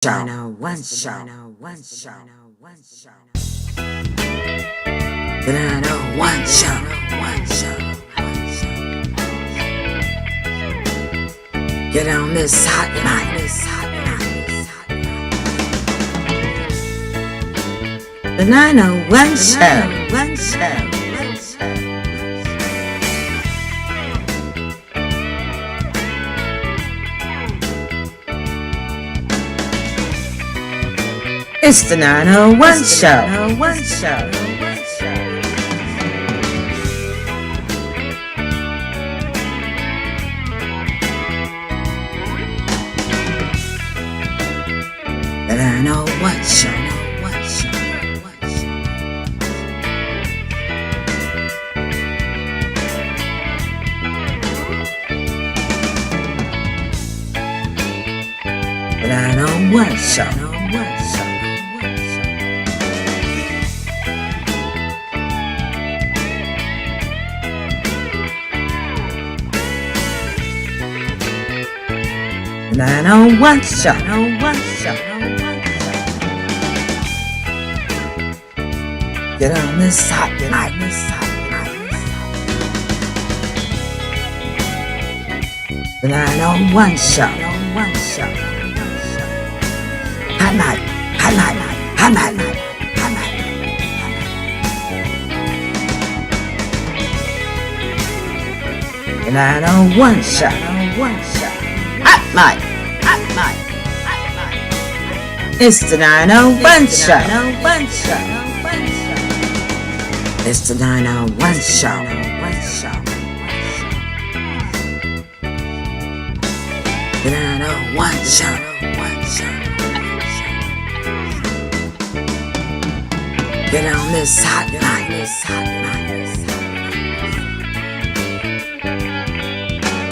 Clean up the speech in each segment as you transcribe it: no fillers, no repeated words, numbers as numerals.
One show. Then I know one show. Get on this hot night. The 901 show. It's the 901 show. The 901 show. The 901 show. The 901 show. Get on this hot night. The 901 show. Hot night. The 901 show. Hot night. It's the 901 show. It's the 901 show. The 901 show. Get on this hot night.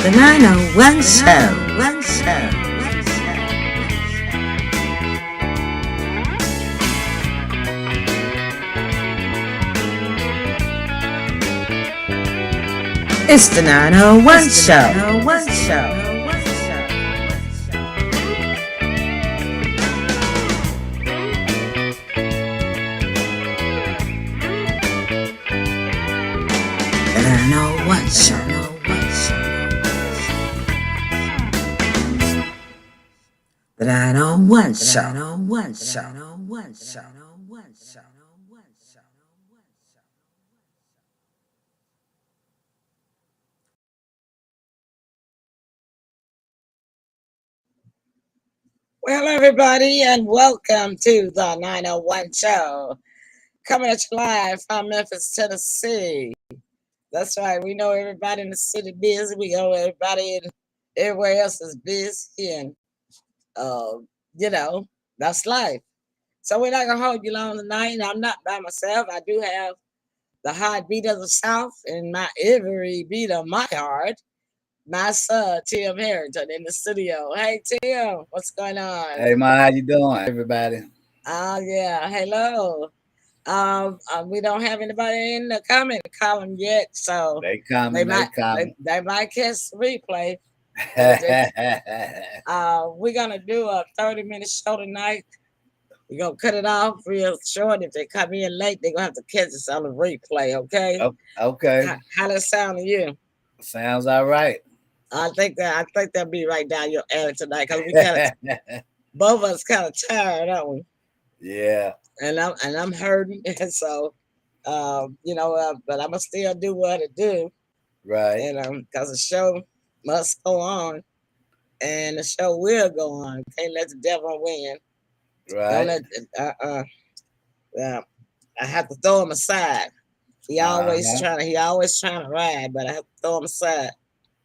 The 901 show. It's the 901 show. The 901 show. The 901 show. Well, everybody, and welcome to the 901 show. Coming at you live from Memphis, Tennessee. That's right. We know everybody in the city busy. We know everybody everywhere else is busy, and that's life. So we're not gonna hold you long tonight. And I'm not by myself. I do have the heartbeat of the South in my every beat of my heart. My son Tim Harrington in the studio. Hey Tim, what's going on? Hey Ma, how you doing, everybody? Oh yeah, hello. We don't have anybody in the comment column yet, so They coming. they might catch the replay. We're gonna do a 30-minute show tonight. We're gonna cut it off real short. If they come in late, they're gonna have to catch us on the replay, okay? Okay. How does sound to you? Sounds all right. I think that'll be right down your alley tonight because we kind of both of us kind of tired, aren't we? Yeah. And I'm hurting, and so but I'm gonna still do what I do, Right. and because the show must go on, and the show will go on. Can't let the devil win. Right. Don't let, I have to throw him aside. He always trying to ride, but I have to throw him aside.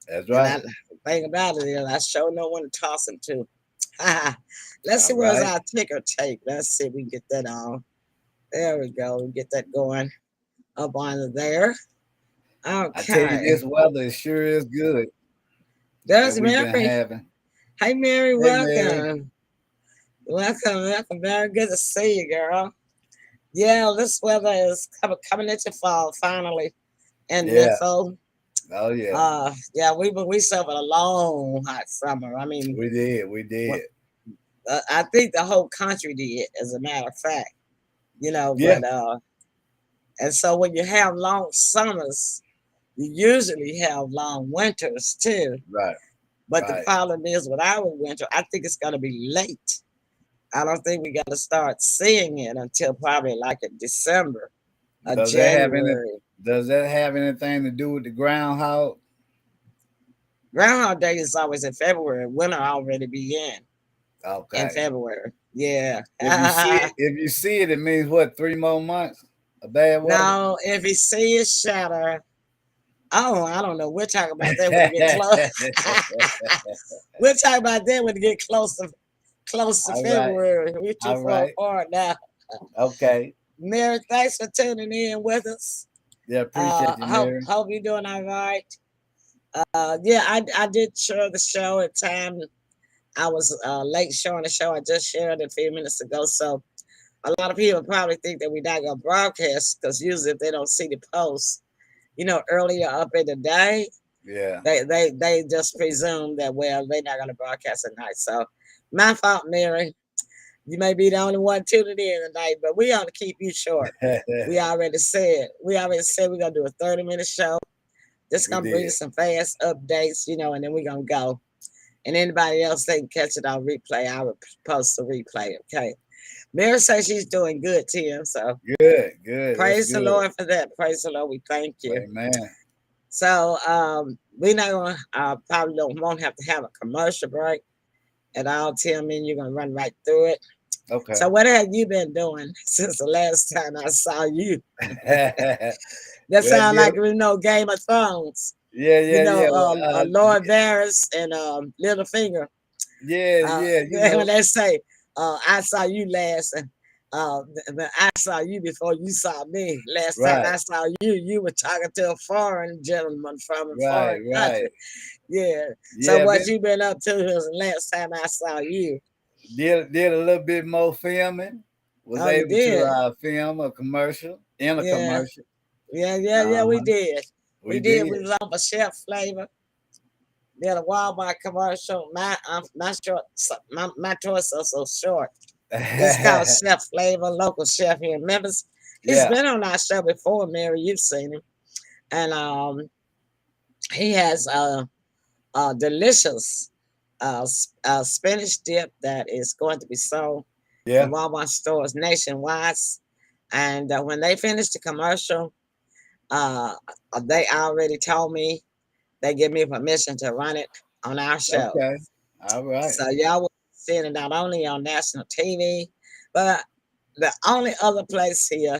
That's right. And the thing about it is, I sure know when to toss him to. Let's see where's our ticker tape. Let's see if we can get that on. There we go. We get that going up on there. Okay. I tell you, this weather sure is good. There's Mary. Hey Mary, welcome. Mary. Welcome. Very good to see you, girl. Yeah, this weather is coming into fall finally. And so oh yeah. we suffered a long hot summer. I mean, we did. I think the whole country did, as a matter of fact. Yeah. But and so when you have long summers, you usually have long winters too. Right. But the Right. problem is with our winter, I think it's gonna be late. I don't think we got to start seeing it until probably like in December or Does that have any? January. Does that have anything to do with the groundhog? Groundhog Day is always in February. Winter already began in Okay. February. Yeah. If you see it, it means what? 3 more months of bad weather. Now, if you see it shatter, oh, I don't know. We'll talk about that when we get close. We'll talk about that when we get close to All right. February. We're too All far right. apart now. Okay. Mary, thanks for tuning in with us. Yeah. Appreciate you, Mary. Hope you're doing all right. Yeah, I did share the show at time. I was late showing the show. I just shared it a few minutes ago. So a lot of people probably think that we're not gonna broadcast because usually if they don't see the post, earlier up in the day, Yeah. they just presume that well they're not gonna broadcast at night. So my fault, Mary. You may be the only one tuning in tonight, but we ought to keep you short. We already said we're gonna do a 30-minute show. Just We gonna bring did. you some fast updates, and then we're gonna go. And anybody else they can catch it on replay. I will post the replay. Okay. Mary says she's doing good, Tim. So Good. Good. That's praise the good. Lord for that. Praise the Lord. We thank you. Amen. So we're not gonna probably won't have to have a commercial break at all, Tim. And you're gonna run right through it. Okay. So what have you been doing since the last time I saw you? That Well, sounds yeah. like Game of Thrones. Yeah. Yeah. Yeah. Well, Lord Varys and Littlefinger. yeah. Yeah. When they say, I saw you last, and I saw you before you saw me. Last time Right. I saw you, you were talking to a foreign gentleman from a Right. foreign Right. country. Yeah. So Yeah. what you been up to since the last time I saw you? Did a little bit more filming. Was Oh, you able to did? film a commercial in a Yeah. commercial. Yeah, we Uh-huh. did. We We did. did. We was on for Chef Flavor. Did a Walmart commercial. My toys are so short. He's called Chef Flavor, local chef here in Memphis. He's Yeah. been on our show before, Mary. You've seen him, and he has a delicious spinach dip that is going to be sold in Yeah. Walmart stores nationwide. And when they finish the commercial, uh, they already told me they give me permission to run it on our show. Okay. All right. So y'all will see it not only on national TV, but the only other place here,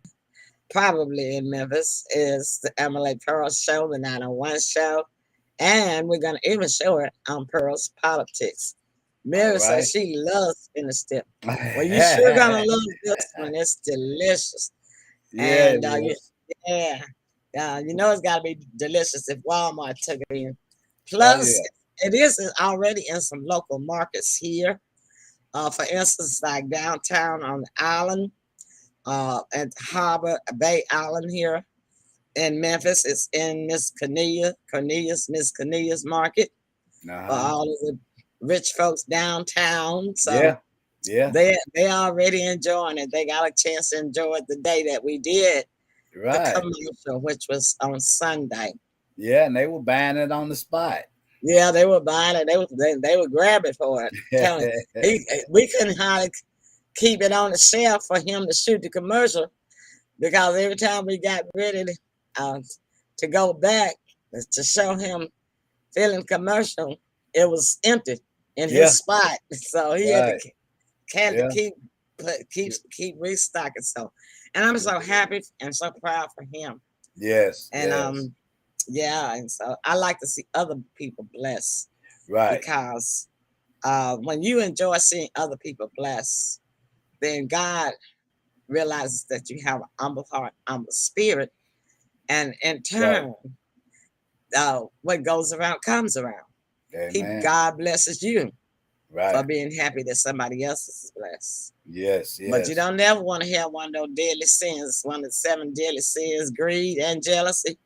probably in Memphis, is the Emily Pearl Show, the 901 show. And we're going to even show it on Pearl's Politics. All Mary right. says she loves spinach dip. Well, you sure going to love this one. It's delicious. Yeah, it And is. yeah, it's got to be delicious if Walmart took it in. Oh Plus, yeah. it is already in some local markets here. For instance, like downtown on the island, at Harbor Bay Island here in Memphis. It's in Miss Cornelia's Market for Uh-huh. all of the rich folks downtown. So Yeah. Yeah. they already enjoying it. They got a chance to enjoy it the day that we did the Right. commercial, which was on Sunday. Yeah, and they were buying it on the spot. Yeah, they were buying it. They would grab it for it. Telling we couldn't hardly keep it on the shelf for him to shoot the commercial because every time we got ready to go back to show him filming commercial, it was empty in Yeah. his spot. So he Right. had to Yeah. keep restocking. So, and I'm so happy and so proud for him. Yes. And Yes. yeah, and so I like to see other people blessed Right. because when you enjoy seeing other people blessed, then God realizes that you have an humble heart, humble spirit, and in Right. turn, what goes around comes around. Amen. God blesses you for Right. being happy that somebody else is blessed. Yes. But you Yes. don't never want to have one of those deadly sins, one of the 7 deadly sins, greed and jealousy.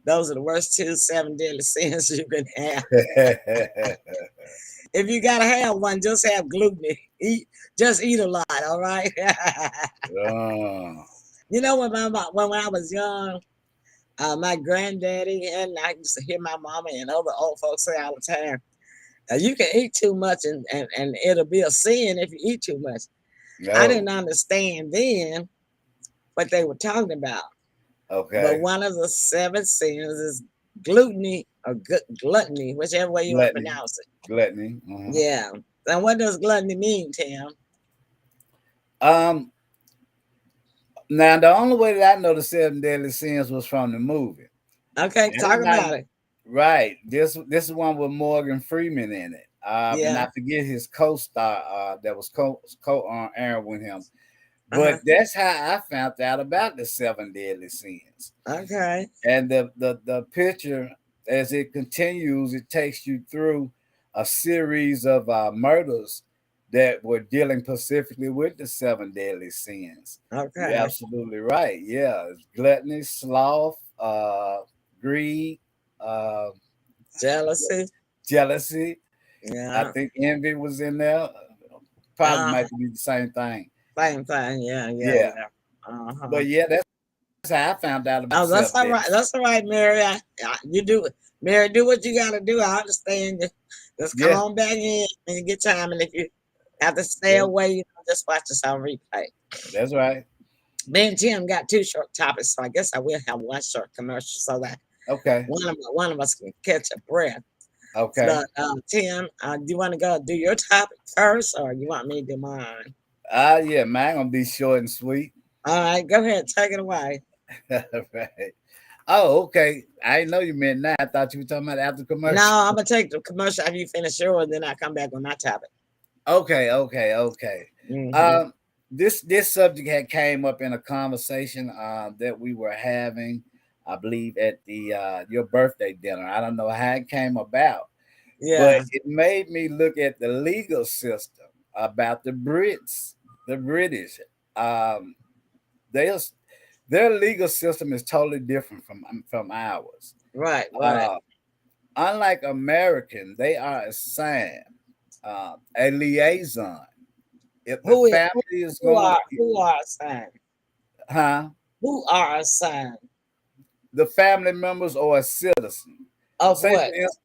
Those are the worst 7 deadly sins you can have. If you gotta have one, just have gluten. Just eat a lot, all right? Uh, You know, when I was young, my granddaddy and I used to hear my mama and other old folks say all the time, you can eat too much and it'll be a sin if you eat too much. I no. didn't understand then what they were talking about. But Okay. one of the seven sins is gluttony or gluttony, whichever way you want to Gluttony. pronounce it. Gluttony. Yeah. And what does gluttony mean, Tim? Um. Now, the only way that I know the seven deadly sins was from the movie. Okay, I did talk not. about it. Right. This is one with Morgan Freeman in it. And Yeah. I forget his co-star that was co Aaron with him. Uh-huh. But that's how I found out about the seven deadly sins. Okay. And the picture, as it continues, it takes you through a series of murders that were dealing specifically with the seven deadly sins. You're Okay. absolutely right. Yeah, it's gluttony, sloth, greed, uh, Jealousy. jealousy. I Yeah. think envy was in there. Probably Uh, might be the same thing. same thing. Yeah, yeah, Yeah, yeah. Uh-huh. but yeah, that's how I found out about Oh, the that's seven all deadly right. sins. That's all right, Mary. You do it. Mary, do what you gotta do. I understand you. Just come Yeah, on back in when you get time. And if you have to stay yeah, away, just watch this on replay. that's right. Me and Jim got two short topics, so I guess I will have one short commercial so that Okay. one of us can catch a breath. Okay. But Tim, do you want to go do your topic first, or you want me to do mine? Yeah, man, gonna be short and sweet. All right, go ahead, take it away. Right. Oh, okay. I didn't know you meant that. I thought you were talking about after No, commercial. I'm gonna take the commercial after you finish yours, then I come back on my topic. Okay, okay, okay. Hmm. Um, this subject had came up in a conversation that we were having, I believe, at the your birthday dinner. I don't know how it came about, but Yeah, it made me look at the legal system about the Brits, the British. Um, they their legal system is totally different from ours. right, right. Uh, Unlike American, they are assigned a liaison. If the Who is family is going, who are assigned? huh? Who are assigned The family members or a citizen. of Say for what? instance,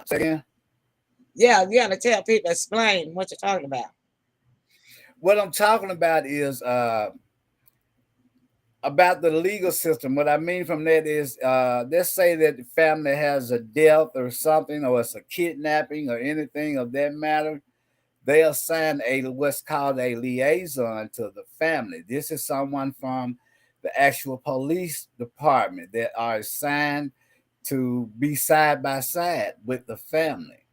say again. Yeah, you gotta tell people, explain what you're talking about. What I'm talking about is about the legal system. What I mean from that is, let's say that the family has a death or something, or it's a kidnapping or anything of that matter. They assign a what's called a liaison to the family. This is someone from the actual police department that are assigned to be side by side with the family.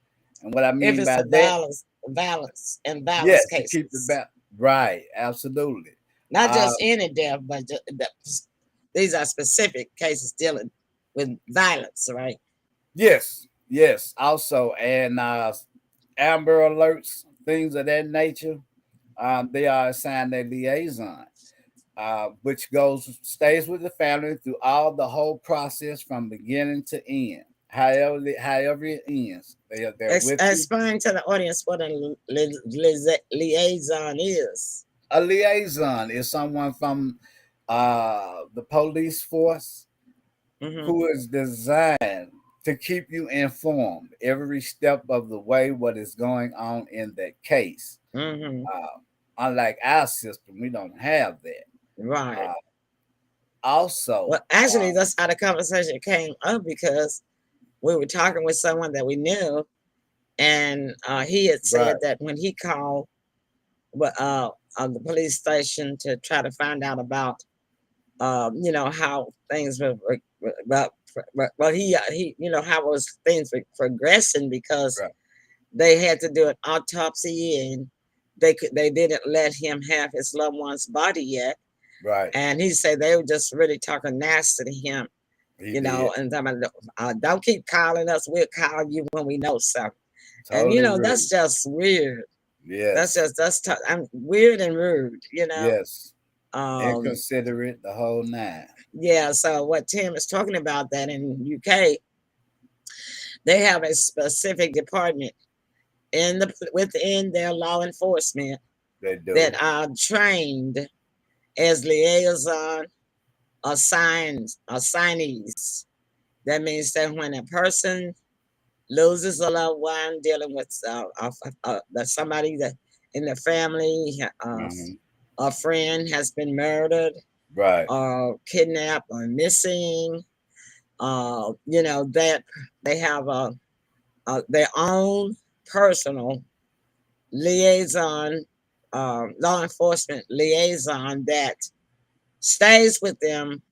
And what I If mean it's by a that, violence yes, to keep the cases, right, absolutely. not Uh, just any death, but these are specific cases dealing with violence, right? yes, yes, also, and Amber Alerts, things of that nature. They are assigned a liaison, which goes stays with the family through all the whole process from beginning to end. However it ends, they're with you. Explain to the audience what a liaison is. A liaison is someone from the police force Hmm. who is designed to keep you informed every step of the way what is going on in that case. Hmm. Uh, Unlike our system, we don't have that. Right. Uh, Also, Well, actually, that's how the conversation came up because we were talking with someone that we knew, and he had right, said that when he called the police station to try to find out about how things were about. Well, he how was things were progressing because right, they had to do an autopsy and they didn't let him have his loved one's body yet, right. and he said they were just really talking nasty to him, He did. and talking about, don't keep calling us, we'll call you when we know something. And Totally that's rude. just weird. Yes, I'm weird and rude. yes. Um, Inconsiderate, the whole nine. yeah. So what Tim is talking about that in UK, They have a specific department within their law enforcement They do. that are trained as liaison assignees. That means that when a person loses a loved one, dealing with somebody that in the family, Hmm. a friend has been murdered Right. or kidnapped or missing, that they have their own personal liaison, law enforcement liaison that stays with them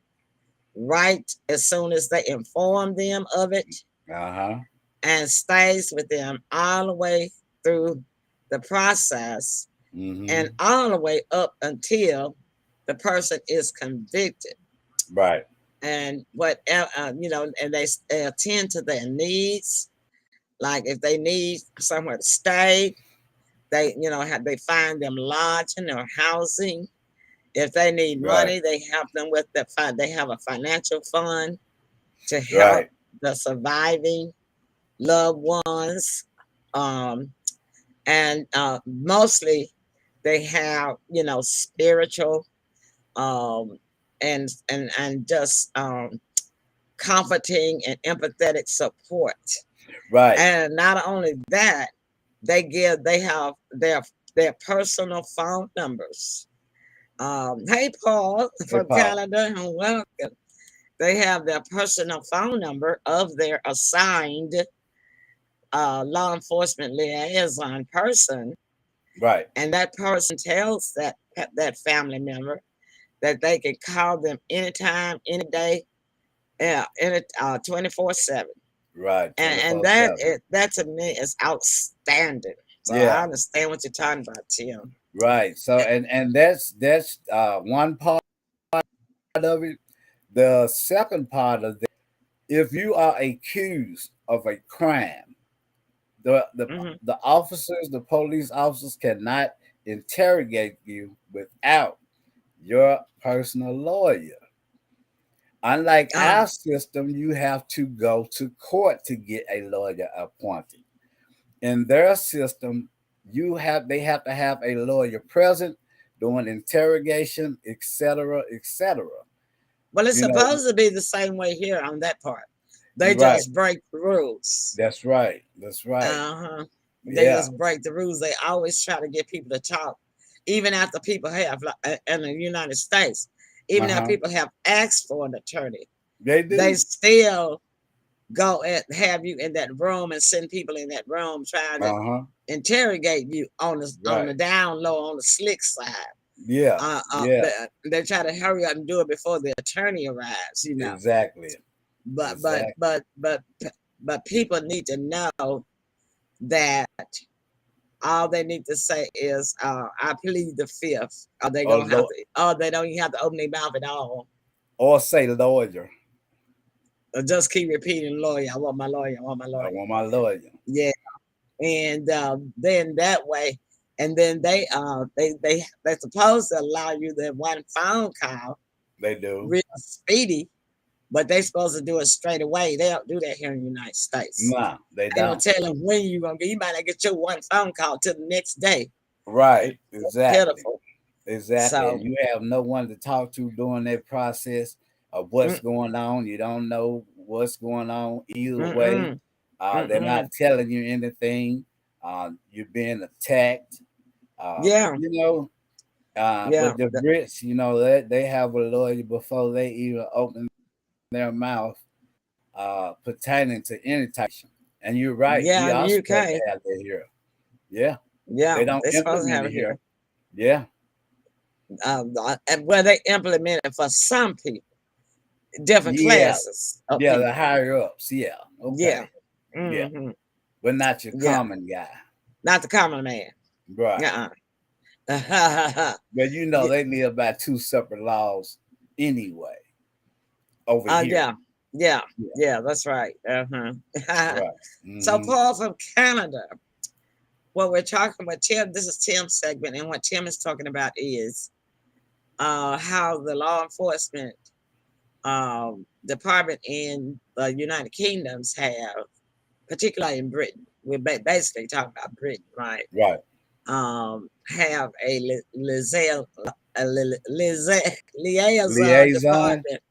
right as soon as they inform them of it, Uh-huh. and stays with them all the way through the process and Hmm. all the way up until the person is convicted. Right. And and they attend to their needs. Like if they need somewhere to stay, they find them lodging or housing. If they need Right. money, they help them with they have a financial fund to help Right. the surviving loved ones. Um, and mostly they have, spiritual, um, and just comforting and empathetic support. Right. And not only that, they have their personal phone numbers. Hey, Paul Hey, from Paul. Canada, and welcome. They have their personal phone number of their assigned law enforcement liaison person, Right. and that person tells that family member that they can call them anytime, any day, yeah, 24/7. Right. And 24/7. that to me is outstanding. So I Yeah. understand what you're talking about, Tim. Right. So and that's one part of it. The second part of that, if you are accused of a crime, the the Hmm. the officers, the police officers cannot interrogate you without your personal lawyer. Unlike Uh, our system, you have to go to court to get a lawyer appointed. In their system, they have to have a lawyer present doing interrogation, etc., etc. well, it's You know, supposed to be the same way here on that part. They right? just break the rules. That's right. That's right. Uh-huh. They Yeah. just break the rules. They always try to get people to talk, even after people have, like, in the United States, Uh even after huh. people have asked for an attorney, They they do. still go and have you in that room and send people in that room trying to Uh huh. interrogate you on the Right. down low, on the slick side. Yeah. Yeah. They try to hurry up and do it before the attorney arrives. Exactly. But but Exactly. but but but people need to know that all they need to say is, "I plead the fifth," or they Or don't have to, or they don't even have to open their mouth at all. or say lawyer. Or just keep repeating, "Lawyer, I want my lawyer, I want my I lawyer." want my lawyer. Yeah, and then that way, and then they're supposed to allow you that one phone call They do. real speedy, but they supposed to do it straight away. They don't do that here in the United States. Nah, they Ain't no don't. telling when you gonna get. You might not get your one phone call till the next day. Right. It's Exactly. pitiful. Exactly. So, And you have no one to talk to during that process of what's mm, going on. You don't know what's going on either way. mm-mm, They're not mm-mm. telling you anything. You're being attacked. Uh, Yeah, you know, yeah, but the Brits, they have a lawyer before they even open their mouth pertaining to any type of. And you're right. We yeah. In are the supposed UK, to have that here. Yeah. yeah, They don't they're supposed to implement have it it here. here. Yeah. And where they implement it for some people, different Yeah. classes of Yeah. The people. higher ups. Yeah. Yeah, Okay. Yeah. hmm, But not your yeah. common guy. Not the common man. Right. Uh-uh. But Yeah, they live by two separate laws anyway over here. yeah, yeah, Yeah. yeah. That's right. Uh-huh. Right. So, Hmm. Paul from Canada. What we're talking about, Tim. This is Tim's segment, and what Tim is talking about is how the law enforcement department in the United Kingdoms have particularly in Britain, we're basically talking about Britain, right? Right. Have a liaison Liaison. department.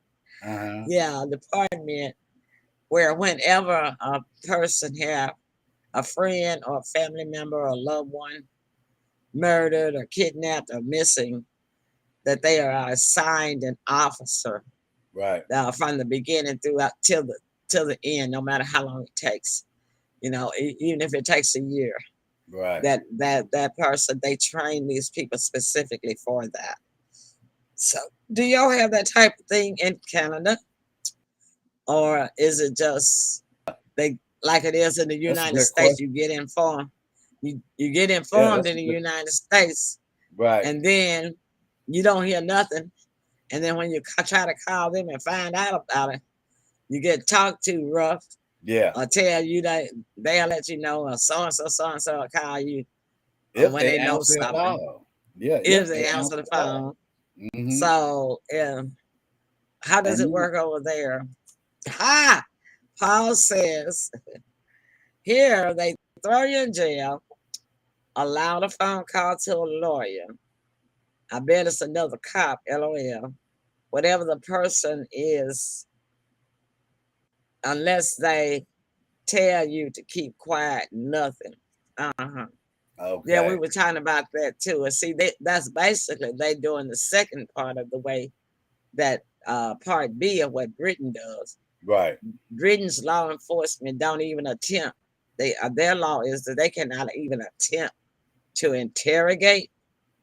Uh-huh. Yeah, department where whenever a person have a friend or a family member or a loved one murdered or kidnapped or missing, that they are assigned an officer Right. from the beginning throughout till the end, no matter how long it takes. Even if it takes a year, Right. that person, they train these people specifically for that. So, do y'all have that type of thing in Canada, or is it just they like it is in the That's a United good States? question. You get informed. You get Yeah, informed that's in a the good. United States, Right. and then you don't hear nothing. And then when you try to call them and find out about it, you get talked to rough, Yeah. or tell you that they'll let you know, or so and so will call you If when they they know answer the something, call. Yeah. if If they they answer answer the the call. phone. Mm-hmm. So, how does it And work over there? Ha! Paul says here they throw you in jail, allow a phone call to a lawyer. I bet it's another cop, LOL. Whatever the person is, unless they tell you to keep quiet, nothing. Uh-huh. Yeah, we okay. were talking about that too. And see, that's basically they doing the second part of the way that part B of what Britain does. Right. Britain's law enforcement don't even attempt. Their law is that they cannot even attempt to interrogate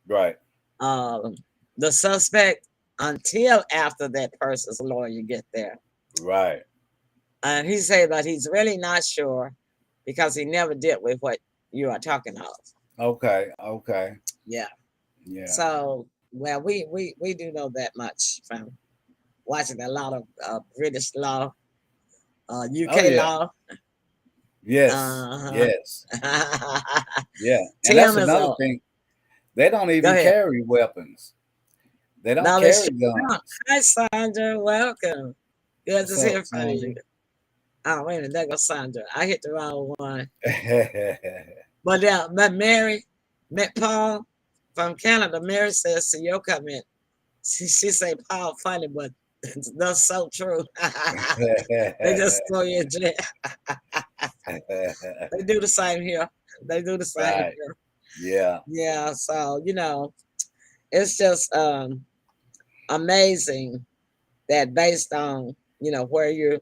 Right. um, the suspect until after that person's lawyer get there. Right. And he said that he's really not sure because he never did with what you are talking of. Okay. Okay. Yeah. Yeah. So, well, we do know that much from watching a lot of British law, Oh UK yeah. law. Yes. Uh-huh. Yes. Yeah. And that's Tim is another a thing. They don't go even ahead. carry weapons. They don't No, they sure carry don't. guns. Hi, Sandra. Welcome. Good What's to up, hear from Sandra? you. Oh, wait a minute. There goes Sandra. I hit the wrong one. But Mary met Paul from Canada. Mary says to your comment, she say Paul funny, but that's so true. They just throw you in jail. They do the same here. They do the same Right. here. Yeah. Yeah. So it's just amazing that based on where you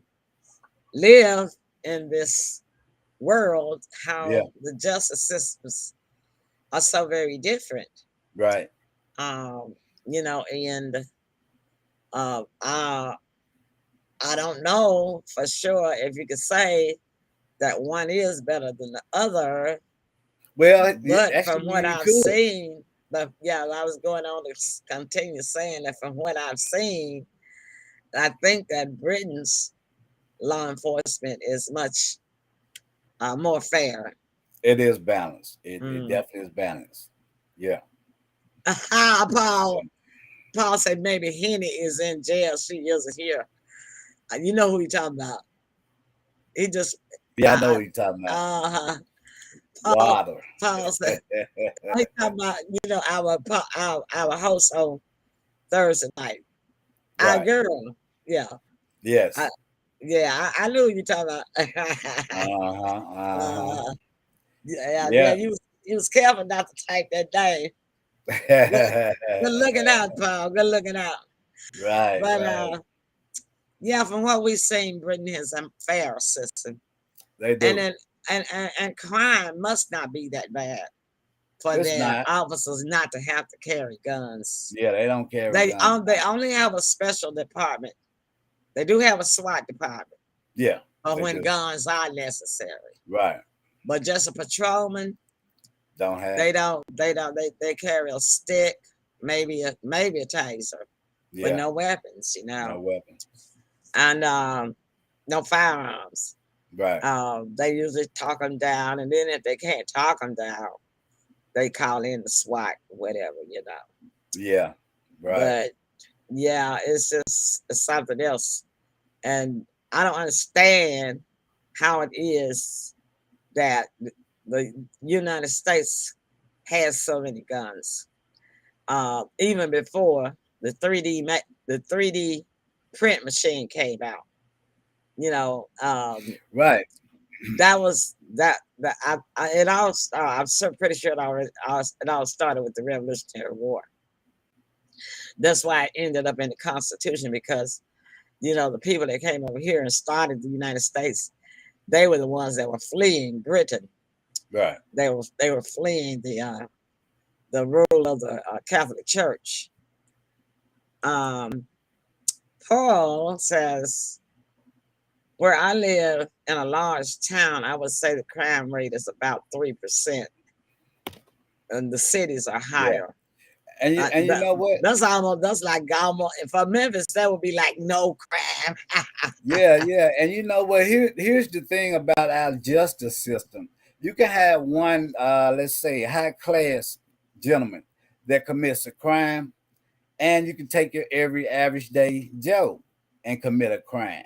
live in this world, Yeah. how the justice systems are so very different. Right. Um, and uh, I I don't know for sure if you could say that one is better than the other, Well, but from actually, what you I've could. seen, but yeah, I was going on to continue saying that from what I've seen, I think that Britain's law enforcement is much more fair. It is balanced. It Mm. definitely is balanced. Yeah. Paul. Paul said maybe Henny is in jail. She isn't here. You know who he talking about. He just, Yeah, I know uh, what you're talking about. uh, Paul, Water. Paul said, he talking about, our host on Thursday night. Our Right. girl. Yeah. I, Yes. yeah, I knew you talking about. Uh-huh. Uh-huh. Yeah, Yeah. you was careful not to type that name. Good, good looking out, Paul. Good looking out. Right, But right. yeah, from what we've seen, Britain has a fair system, They and do. then and crime must not be that bad for It's their not. officers not to have to carry guns. Yeah, they don't carry guns They now. only have a special department. They do have a SWAT department Yeah, for they when do. guns are necessary. Right. But just a patrolman, Don't have they it. don't. They carry a stick, maybe a taser, but Yeah. no weapons. No weapon. And no firearms. Right. They usually talk them down, and then if they can't talk them down, they call in the SWAT, whatever. Yeah. Right. But yeah, it's just it's something else, and I don't understand how it is that the United States has so many guns. Even before the 3D print machine came out, you know, Right. that was that it all started. I'm so pretty sure it all started with the Revolutionary War. That's why it ended up in the Constitution because the people that came over here and started the United States, they were the ones that were fleeing Britain. Right. They were fleeing the rule of the Catholic Church. Um, Paul says, where I live in a large town, I would say the crime rate is about 3%, and the cities are Yeah. higher. And you know what? That's like almost, for Memphis, that would be like no crime. Yeah, yeah. And you know what? Here's the thing about our justice system. You can have one, let's say, high class gentleman that commits a crime, and you can take your every average day Joe and commit a crime.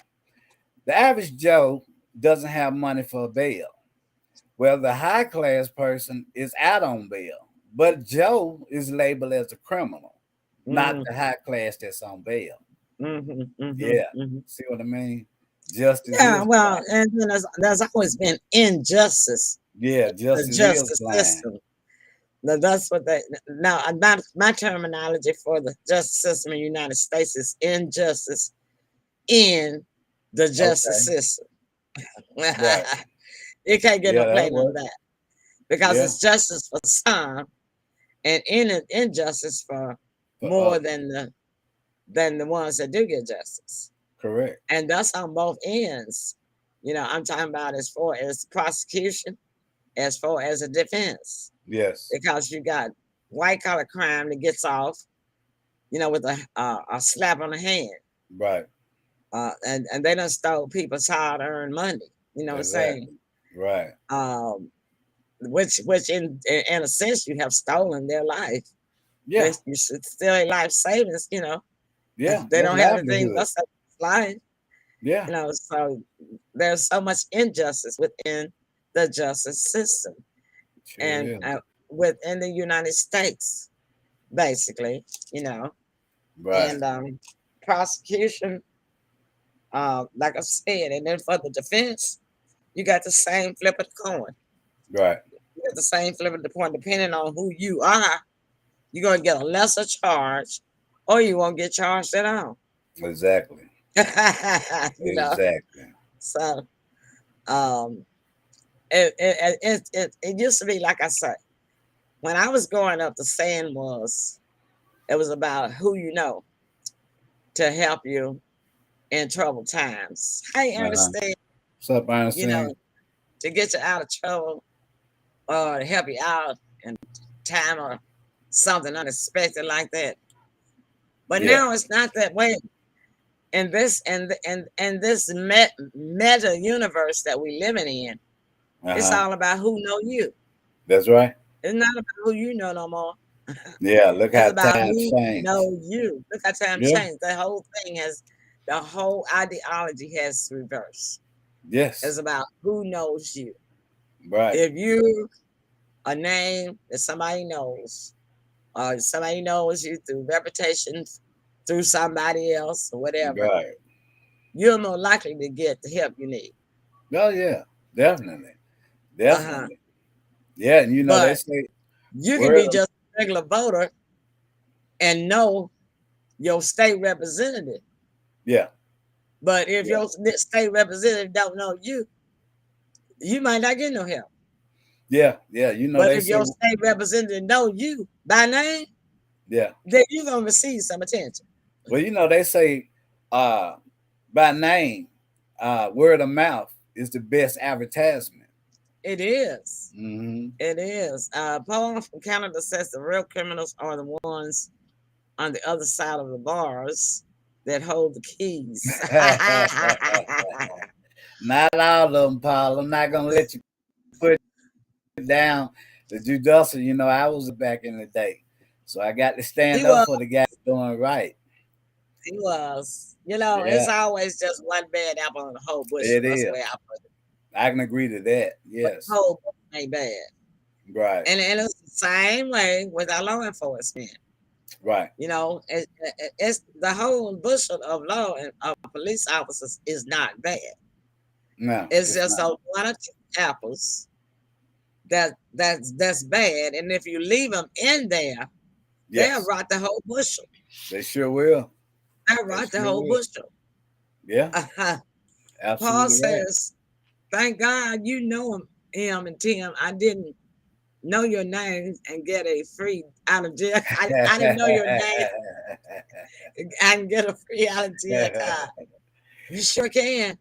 The average Joe doesn't have money for bail. Well, the high class person is out on bail, but Joe is labeled as a criminal, not Mm, the high class that's on bail. mhm, mhm, Yeah, mhm. see what I mean? Justice Yeah, is well, blind. and then there's always been injustice Yeah, in the justice is justice blind. system. Now, that's what they now. Not my terminology for the justice system in the United States is injustice in the justice Okay, system. right. You can't get no Yeah, that'll play on work. that because Yeah, it's justice for some and injustice for for more others. than the ones that do get justice. Correct. And that's on both ends. I'm talking about as far as prosecution, as far as a defense, Yes. because you got white collar crime that gets off, with a slap on the hand, Right. and they done stole people's hard earned money. You know what I'm saying? Exactly. Right. Um, which in a sense you have stolen their life. Yeah. You should steal their life savings. Yeah. They That's don't have anything livelihood. else to life. Yeah. So there's so much injustice within the justice system Sure and is. within the United States, basically, you know, Right. and prosecution, like I said, and then for the defense, you got the same flip of the coin. Right. You got the same flip of the coin, depending on who you are. You're gonna get a lesser charge, or you won't get charged at all. Exactly. you know, Exactly. so um, it used to be like I said when I was growing up. The saying was it was about who you know to help you in troubled times. Hey, Uh-huh. Ernestine, What's up, you Ernestine? know, to get you out of trouble or to help you out in time or something unexpected like that. But Yeah. now it's not that way. In this meta universe that we living in, it's Uh-huh. all about who know you. That's right. It's not about who you know no more. Yeah. Look It's how about times who change. know you. Look how time Yeah. changed. The whole ideology has reversed. Yes. It's about who knows you. Right. If you a name that somebody knows, or somebody knows you through reputation, through somebody else, or whatever, Right. you're more likely to get the help you need. Oh yeah. Definitely. Uh-huh. Definitely. Yeah. And you know they But say you can word be of, just a regular voter and know your state representative. yeah. But if Yeah. your state representative don't know you, you might not get no help. Yeah. Yeah. You know But they if say your state representative know you by name, yeah. then you're gonna receive some attention. Well, you know they say uh by name, word of mouth is the best advertisement. It is. Mm-hmm. It is. Paul from Canada says the real criminals are the ones on the other side of the bars that hold the keys. Not all of them, Paul. I'm not gonna let you put down the judicial. You know, I was back in the day, so I got to he stand up was. for the guy doing right. He was. Yeah, It's always just one bad apple on the whole bushel. it That's the is. way I put it. I can agree to that. but Yes. the whole bushel ain't bad. Right. And it's the same way with our law enforcement. Right. You know, it's the whole bushel of law and of police officers is not bad. No, It's it's just not. those one or two apples that's bad. And if you leave them in there, they'll Yes. rot the whole bushel. They sure will. They'll They rot the sure whole will. bushel. Yeah. Paul Absolutely right. says, "Thank God you know him and Tim. I didn't know your names and get a free out of jail. I didn't know your name and get a free out of jail card. You sure can.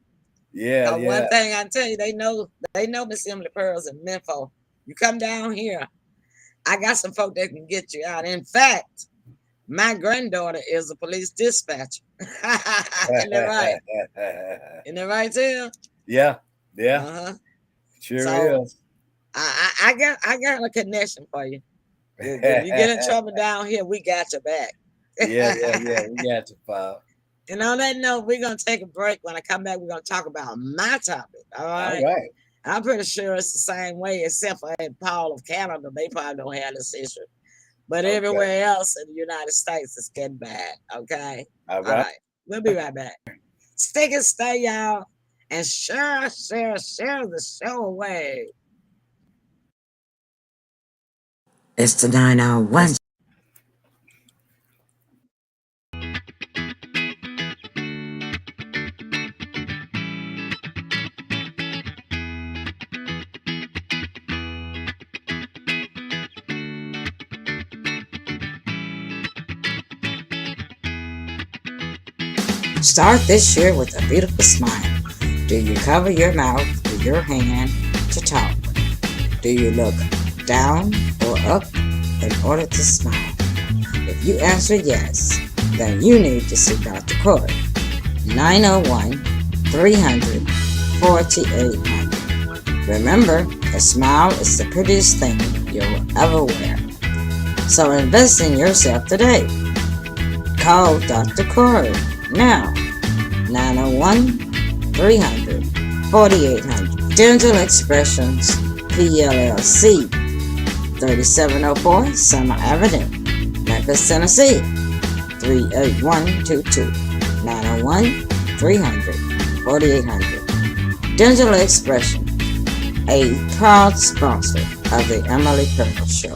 Yeah. Cause one Yeah. thing I tell you, they know Miss Emily Pearls and Menfo. You come down here, I got some folk that can get you out. In fact, my granddaughter is a police dispatcher. Isn't that right? Isn't that right, Tim? Yeah. Yeah. Uh-huh. Sure So is. I got a connection for you. If you get in trouble down here, we got your back. Yeah. Yeah. Yeah. We got you, Bob. And on that note, we're gonna take a break. When I come back, we're gonna talk about my topic. All All right. right. I'm pretty sure it's the same way, except for in Paul of Canada, they probably don't have this issue. But Okay. everywhere else in the United States, it's getting bad. Okay. All All right. right. We'll be right back. Stick and stay, y'all. And share the show away. It's the 901. Start this year with a beautiful smile. Do you cover your mouth with your hand to talk? Do you look down or up in order to smile? If you answer yes, then you need to see Dr. Corey. 901 300 4800. Remember, a smile is the prettiest thing you'll ever wear. So invest in yourself today. Call Dr. Corey now. 901 300 4800. Dental Expressions PLLC, 3704 Summer Avenue, Memphis, Tennessee, 38122. 901 300 4800. Dental Expression, a proud sponsor of the Emily Pearl Show.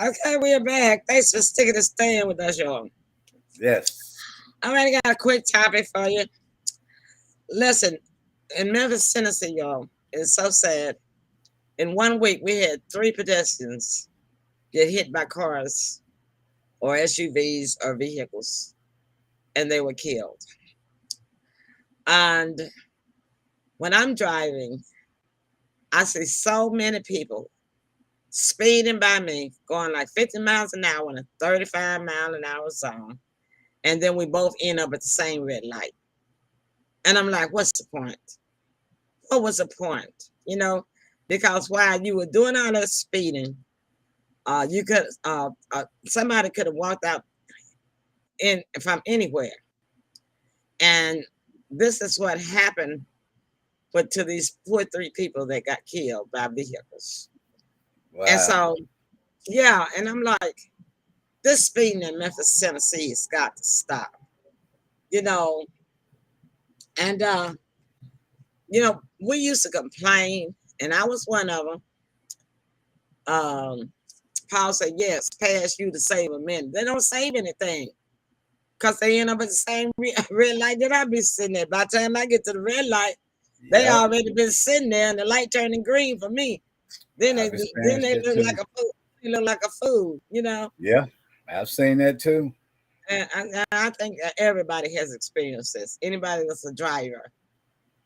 Okay, we're back. Thanks for sticking and staying with us, y'all. Yes. I already got a quick topic for you. Listen, in Memphis, Tennessee, y'all, it's so sad. In 1 week, we had 3 pedestrians get hit by cars or SUVs or vehicles, and they were killed. And when I'm driving, I see so many people speeding by me, going like 50 miles an hour in a 35-mile-an-hour zone. And then we both end up at the same red light. And I'm like, what's the point? What was the point? You know, because while you were doing all that speeding, you could somebody could have walked out from anywhere. And this is what happened to these poor 3 people that got killed by vehicles. And Wow. so, yeah, and I'm like, this speeding in Memphis, Tennessee has got to stop. You know, and we used to complain, and I was one of them. Paul said, yes, pass you to save a minute. They don't save anything because they end up at the same red light that I be sitting at. By the time I get to the red light, they Yep. already been sitting there and the light turning green for me. Then they I've then experienced they it look too. like a fool. They look like a fool, you know. Yeah. I've seen that too. And I think that everybody has experienced this. Anybody that's a driver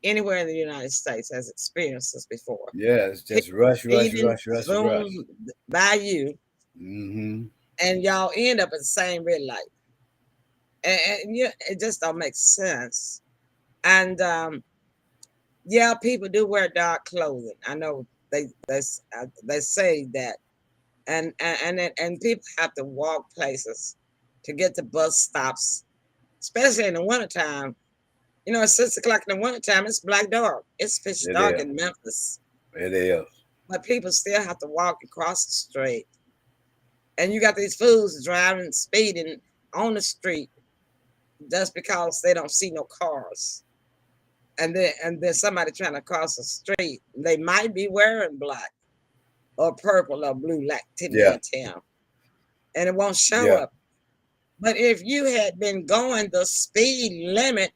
anywhere in the United States has experienced this before. Yeah. It's just People rush, rush, speeding, rush, rush, rush. zoom by you, Mm-hmm. and y'all end up at the same red light. And yeah, it just don't make sense. And yeah, people do wear dark clothing. I know they say that, and people have to walk places to get to bus stops, especially in the wintertime. At 6 o'clock in the wintertime, it's black dark. It's pitch It dark is. in Memphis, It is. but people still have to walk across the street. And you got these fools driving, speeding on the street just because they don't see no cars. And then somebody trying to cross the street. They might be wearing black or purple or blue like Yeah. downtown, and it won't show Yeah. up. But if you had been going the speed limit,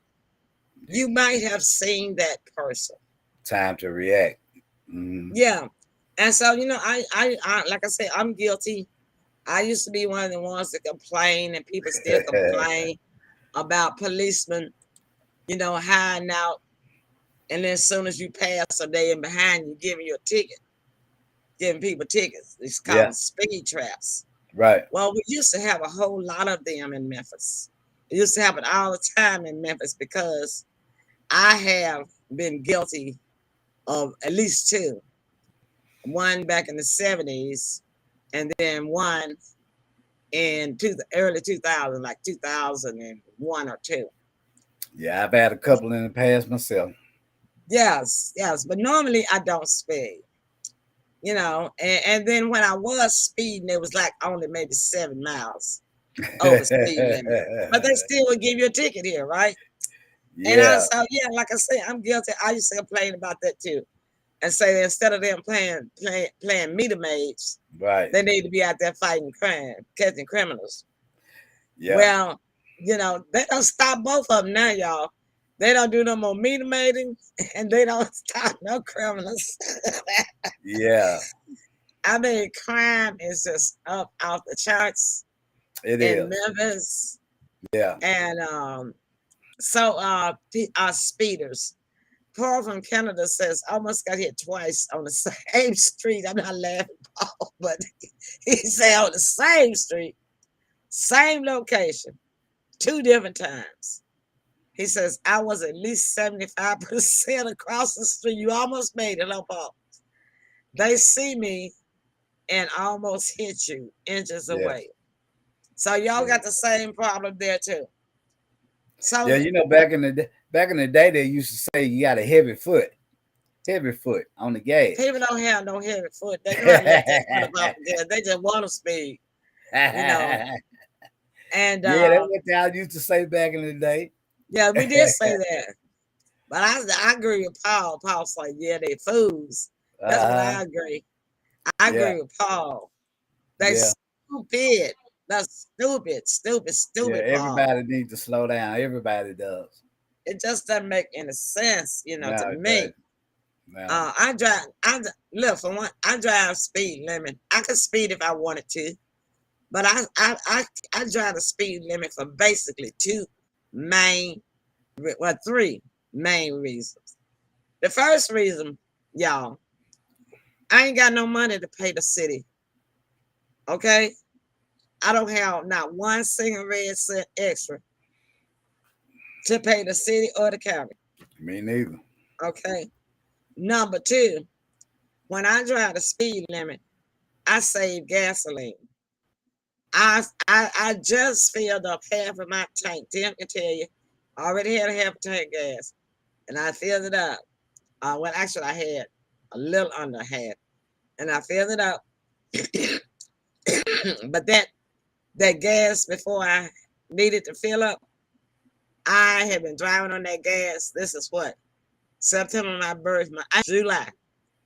you might have seen that person. Time to react. Mm-hmm. Yeah. And so, I like I said, I'm guilty. I used to be one of the ones that complain, and people still complain about policemen, hiding out. And then as soon as you pass a day and behind you, giving you a ticket, giving people tickets. It's Yeah. called speed traps. Right. Well, we used to have a whole lot of them in Memphis. It used to happen all the time in Memphis because I have been guilty of at least two. One back in the 70s, and then one in the early 2000s, like 2001 or two. Yeah. I've had a couple in the past myself. Yes, yes. But normally I don't speed, and then when I was speeding, it was like only maybe 7 miles over speed limit. But they still would give you a ticket here, right? And Yeah. yeah, like I say, I'm guilty. I used to complain about that too. And say that instead of them playing meter maids, Right. they need to be out there fighting crime, catching criminals. Yeah. Well, they don't stop both of them now, y'all. They don't do no more meter mating, and they don't stop no criminals. Yeah. I mean, crime is just up off the charts It in is. Memphis. Yeah. And so speeders. Paul from Canada says, I almost got hit twice on the same street. I'm not laughing, Paul, but he said on the same street, same location, 2 different times. He says, I was at least 75% across the street. You almost made it, huh, Paul? They see me and almost hit you inches Yeah. away. So y'all Yeah. got the same problem there too. Yeah. So Back in the day, they used to say you got a heavy foot on the gas. people don't have no heavy foot. They know how to let that foot up off the gas. They just want to speed, you know. And Yeah, that's what y'all used to say back in the day. yeah, we did say that. But I agree with Paul. Paul's like, yeah, they fools. That's what Uh-huh. I agree. I Yeah. agree with Paul. They Yeah. stupid. That's Yeah. stupid, Paul. Everybody needs to slow down. Everybody does. It just doesn't make any sense, to No, it me. doesn't. No. I drive. Look for one. I drive speed limit. I could speed if I wanted to, but I drive the speed limit for basically main, three main reasons. The first reason, y'all, I ain't got no money to pay the city. Okay, I don't have not one single red cent extra to pay the city or the county. Me neither. Okay. Number two, when I drive the speed limit, I save gasoline. I just filled up half of my tank. Tim can tell you, I already had a half a tank gas, and I filled it up. Well, actually, I had a little under half, and I filled it up. But that gas before I needed to fill up, I have been driving on that gas. This is what September, my birthday, July.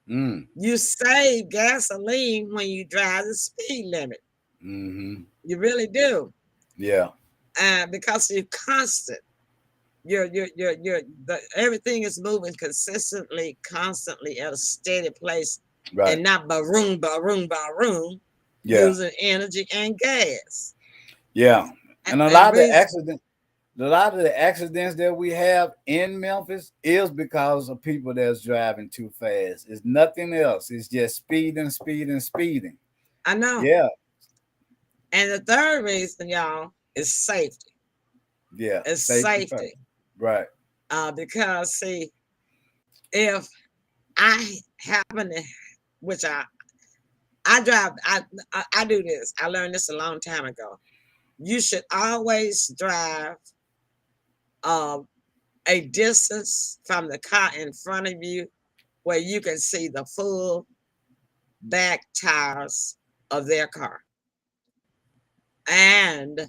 Mm. You save gasoline when you drive the speed limit. Mm-hmm. You really do. Yeah. Because you're constant. Everything is moving consistently, constantly at a steady place, Right. and not baroom, Yeah. using energy and gas. Yeah. And a And lot of the reason, accidents, that we have in Memphis is because of people that's driving too fast. It's nothing else. It's just speeding, speeding, speeding. I know. Yeah. And the third reason, y'all, is safety. Yeah. It's Safety first. safety. Right. Because see, if I happen to, which I drive, I do this. I learned this a long time ago. You should always drive a distance from the car in front of you where you can see the full back tires of their car. And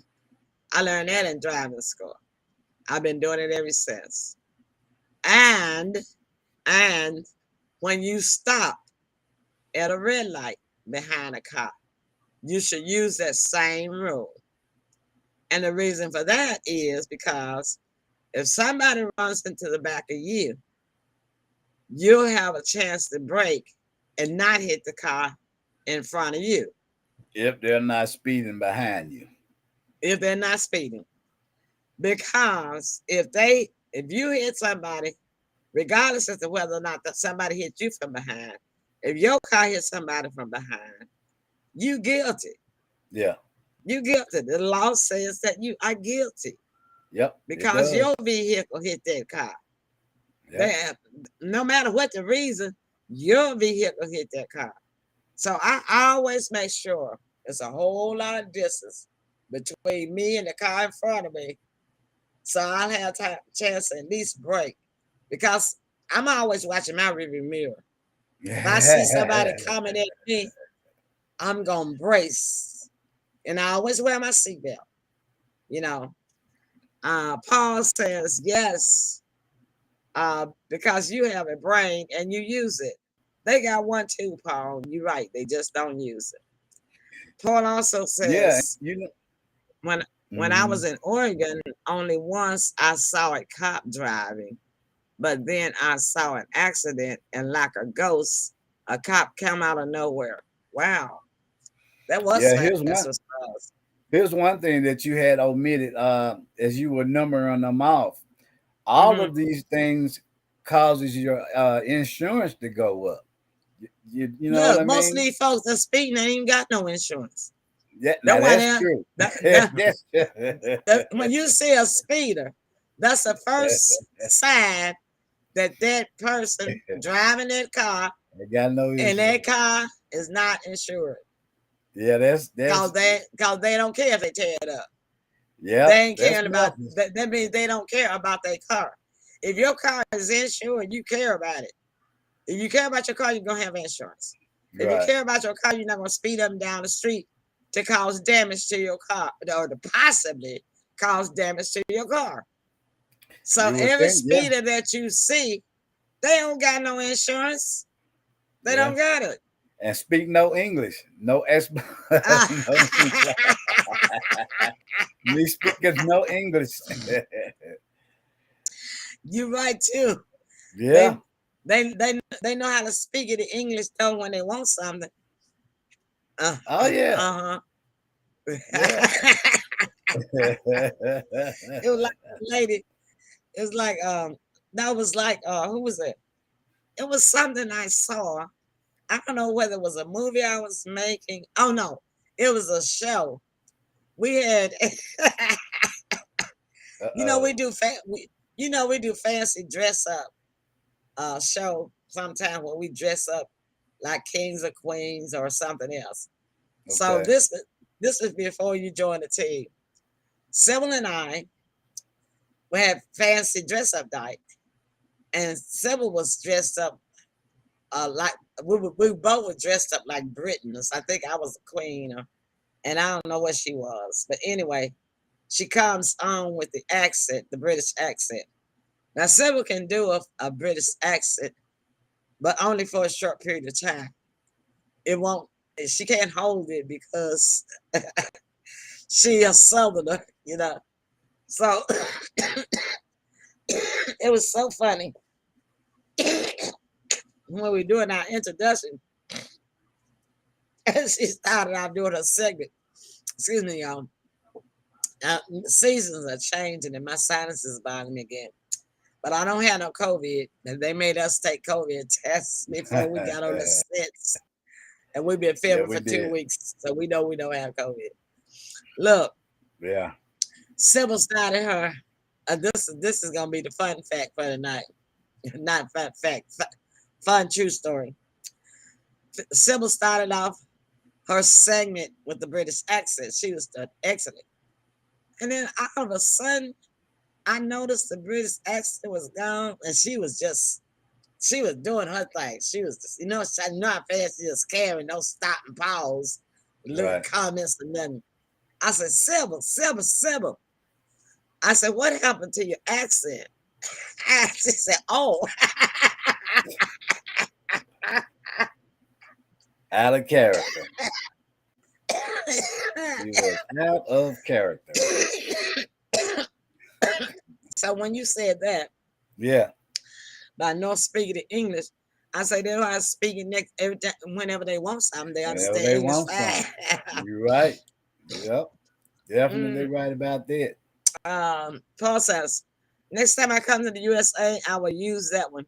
I learned that in driving school. I've been doing it ever since. And and when you stop at a red light behind a car, you should use that same rule. And the reason for that is because if somebody runs into the back of you, you'll have a chance to brake and not hit the car in front of you If they're not speeding behind you. if they're not speeding. Because if you hit somebody, regardless as to whether or not that somebody hit you from behind, if your car hits somebody from behind, you guilty. Yeah. You guilty. The law says that you are guilty Yep. It because does. your vehicle hit that car. Yeah. No matter what the reason, your vehicle hit that car. So I always make sure there's a whole lot of distance between me and the car in front of me. So I'll have a chance to at least brake because I'm always watching my rearview mirror. If I see somebody coming at me, I'm going to brace. And I always wear my seatbelt. You know, Paul says, yes, because you have a brain and you use it. They got one too, Paul. You're right. They just don't use it. Paul also Yeah. says, when I Mhm. was in Oregon, only once I saw a cop driving, but then I saw an accident and like a ghost, a cop came out of nowhere. Wow, that was Yeah. fast Here's one. as fast. Here's one thing that you had omitted as you were numbering them off. All Mm-hmm. of these things causes your insurance to go up. You know what Look, I most of mean? these folks that speeding ain't even got no insurance. Yeah. Now That's why that's true. That's when you see a speeder, that's the first sign that person driving that car I got no and issue. that car is not insured. Yeah. Cause That's they don't care if they tear it up. yeah. They ain't That's caring about Memphis. that. That means they don't care about their car. If your car is insured, you care about it. If you care about your car, you're gonna have insurance. If you Right. care about your car, you're not gonna speed up and down the street to cause damage to your car or to possibly cause damage to your car. So You would every think. Yeah. speeder that you see, they don't got no insurance. They Yeah. don't got it. And speak no English. No no. Me speakers no English. You're right too. Yeah. They they know how to speak it in English though when they want something. Oh yeah. Uh-huh. Yeah. It was like a lady. It was like that was like who was it? It was something I saw. I don't know whether it was a movie I was making. Oh no, it was a show. We had you know Uh-oh. we do fancy dress up show sometimes when we dress up like kings or queens or something else. So Okay. this is before you join the team. Sybil and I we had fancy dress up night, and Sybil was dressed up like we both were dressed up like Britons. I think I was a queen, and I don't know what she was. But anyway, she comes on with the accent, the British accent. Now, Sybil can do a British accent, but only for a short period of time. It won't. She can't hold it because she a southerner, you know. So it was so funny when we were doing our introduction. And she started out doing her segment. Excuse me, y'all. Seasons are changing and my sinuses bothering me again. But I don't have no COVID. And they made us take COVID tests before we got on the sets. And we've been filming for 2 weeks. So we know we don't have COVID. Look. Yeah. Sybil started her. This is gonna be the fun fact for the night. Not fun fact. Fun true story. Sybil started off her segment with the British accent. She was excellent. And then all of a sudden, I noticed the British accent was gone, and she was doing her thing. She was just, I know how fast she was carrying, no stop and pause, little comments and nothing. I said, Sybil. I said, what happened to your accent? She said, oh. Out of character. He was out of character. So when you said that, yeah, by not speaking English, I say they are speaking next every time, whenever they want something, they understand they English want fine. You're right. Yep, definitely right about that. Paul says, next time I come to the USA, I will use that one.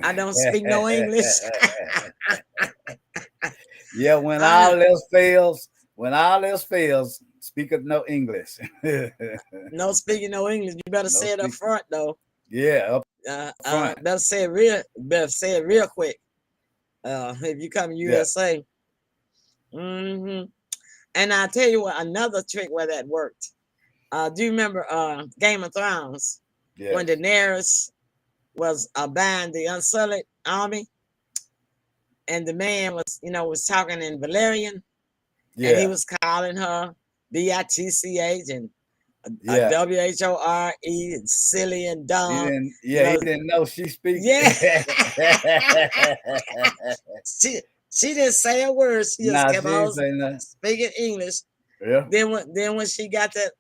I don't speak no English. Yeah, when all else fails, speak of no English. No speaking no English. You better say it up front though. Yeah, up front. Better say it real quick. If you come to USA. Yeah. Mm-hmm. And I'll tell you what, another trick where that worked. Do you remember Game of Thrones? Yes. When Daenerys was buying the Unsullied army, and the man was talking in Valerian, and he was calling her B-I-T-C-H and W-H-O-R-E and silly and dumb. He didn't know she speaks. Yeah. she didn't say a word. She just kept on speaking English. Yeah. Then when she got that,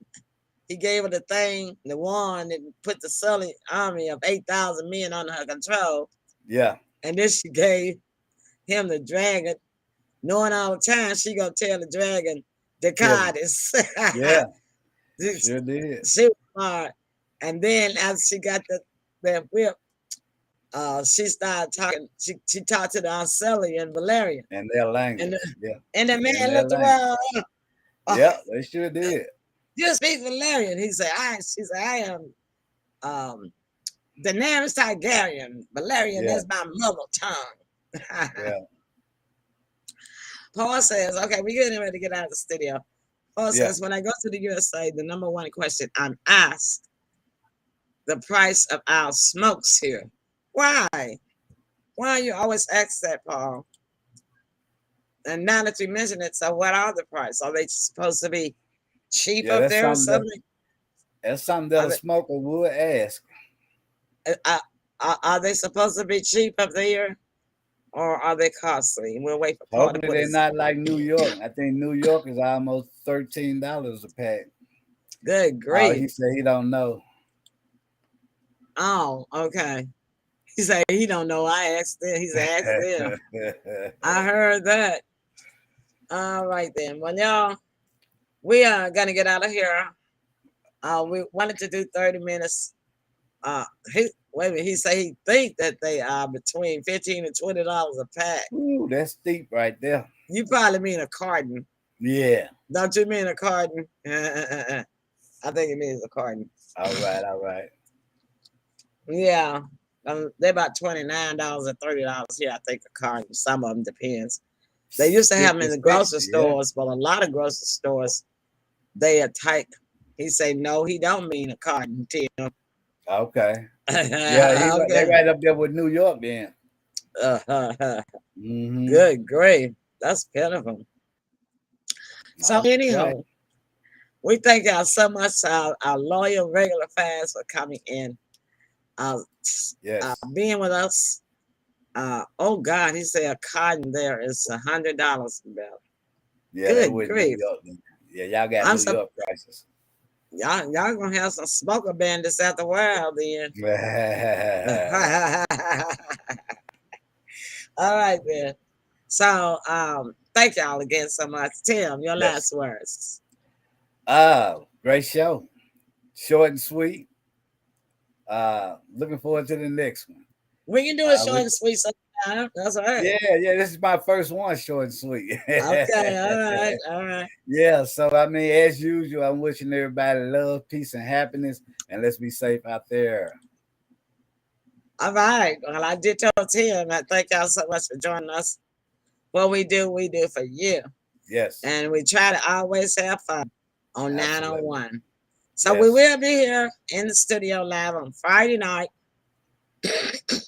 he gave her the thing, the wand, and put the Sully army of 8,000 men under her control. Yeah. And then she gave him the dragon, knowing all the time she gonna tell the dragon the goddess. Yeah. Sure did. She was smart. And then after she got that whip, she started talking. She talked to the Unsullied and Valerian. And their language. And the man looked around. Yeah, they sure did. You speak Valerian. She said, I am Daenerys Targaryen. Valerian, that's my mother tongue. Yeah. Paul says, okay, we're getting ready to get out of the studio. Paul says, when I go to the USA, the number one question I'm asked, the price of our smokes here. Why? Why you always ask that, Paul? And now that you mention it, so what are the prices? Are they supposed to be cheap up there or something? That's something that a smoker would ask. Are they supposed to be cheap up there? Or are they costly? We'll wait for Paul. Hopefully they're not like New York. I think New York is almost $13 a pack. Good grief. He said he don't know. Oh, okay. He said he don't know. I asked them. He said, ask them. I heard that. All right then. Well, y'all, we are gonna get out of here. We wanted to do 30 minutes. Wait a minute, he say he think that they are between $15 and $20 a pack. Ooh, that's steep right there. You probably mean a carton. Yeah. Don't you mean a carton? I think it means a carton. All right. Yeah. They're about $29 or $30 here, I think, a carton. Some of them depends. They used to have them in the grocery stores, but a lot of grocery stores, they are tight. He say, no, he don't mean a carton, Tim. Okay. Yeah, they're right up there with New York then. Mm-hmm. Good grief. That's pitiful. So Okay. anyhow, we thank y'all so much, our loyal regular fans for coming in, uh, Yes. being with us. Oh God, he said a cotton there is $100 about. Yeah, that Good was New grief. York. Yeah, y'all got I'm New so York prices. y'all gonna have some smoker bandits at the while then. All right then. So thank y'all again so much. Tim, your Yes. last words. Great show. Short and sweet. Looking forward to the next one. We can do a short We, and sweet sometime. That's all right. yeah. This is my first one, short and sweet. Okay, all right, all right. Yeah. So I mean, as usual, I'm wishing everybody love, peace, and happiness, and let's be safe out there. All right. Well, I did tell Tim, I thank y'all so much for joining us. What we do for you. Yes. And we try to always have fun on Absolutely. 901. So we Yes. will be here in the studio live on Friday night.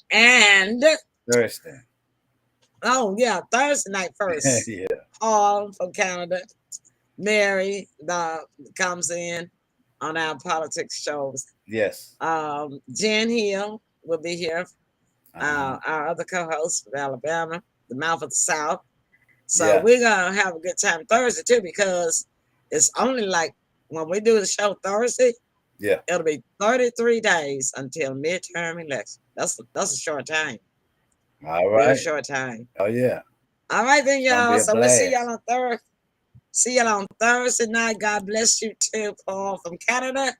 And Thursday. oh yeah, Thursday night first. Yeah. Paul from Canada. Mary comes in on our politics shows. Yes. Jen Hill will be here. Uh-huh. Our other co-host from Alabama, the mouth of the South. So Yeah. we're gonna have a good time Thursday too, because it's only like when we do the show Thursday, Yeah. it'll be 33 days until midterm election. That's a short time. All Real right. short time. Oh yeah. All right then, It's gonna be y'all. a So we'll see y'all blast. on Thursday. See y'all on Thursday night. God bless you too, Paul from Canada.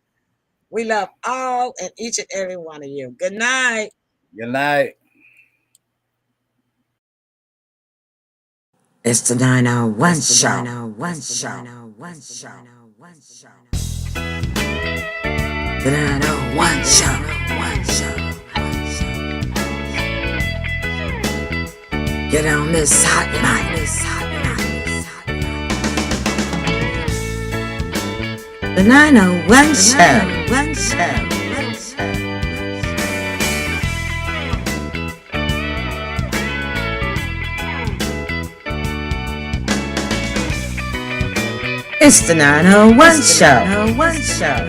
We love all and each and every one of you. Good night. Good night. It's the 901 show. 901 show. The 901 show. Get on this hot night. The 901 show. It's the 901 show.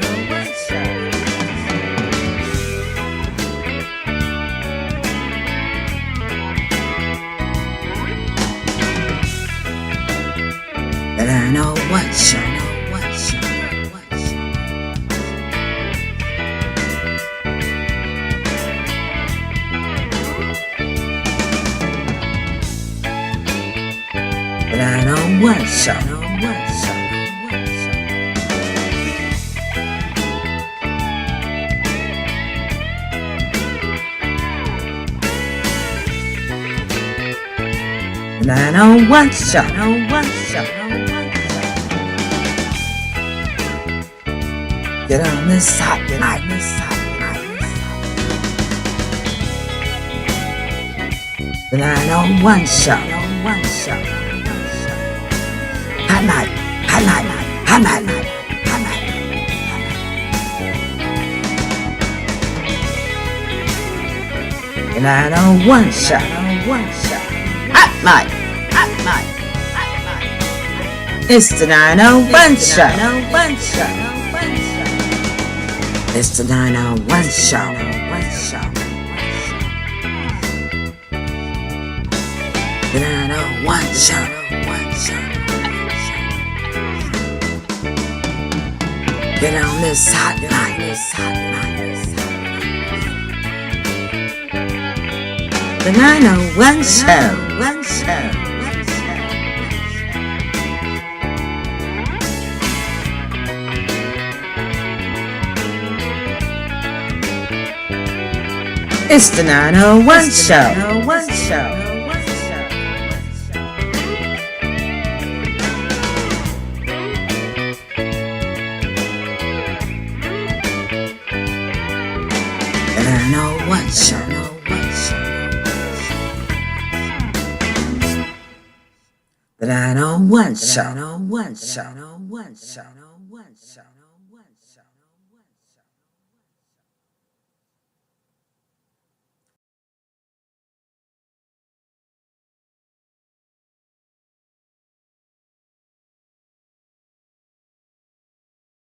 The 901 show. The 901 show. The 901 show. Get on this hot night. The 901 show. Hot night. The 901 show. Hot night. It's the 901 show. It's the 901 show. The 901 show. Get on this hot night. The 901 show. It's the 901 show. The 901 show. The 901 show.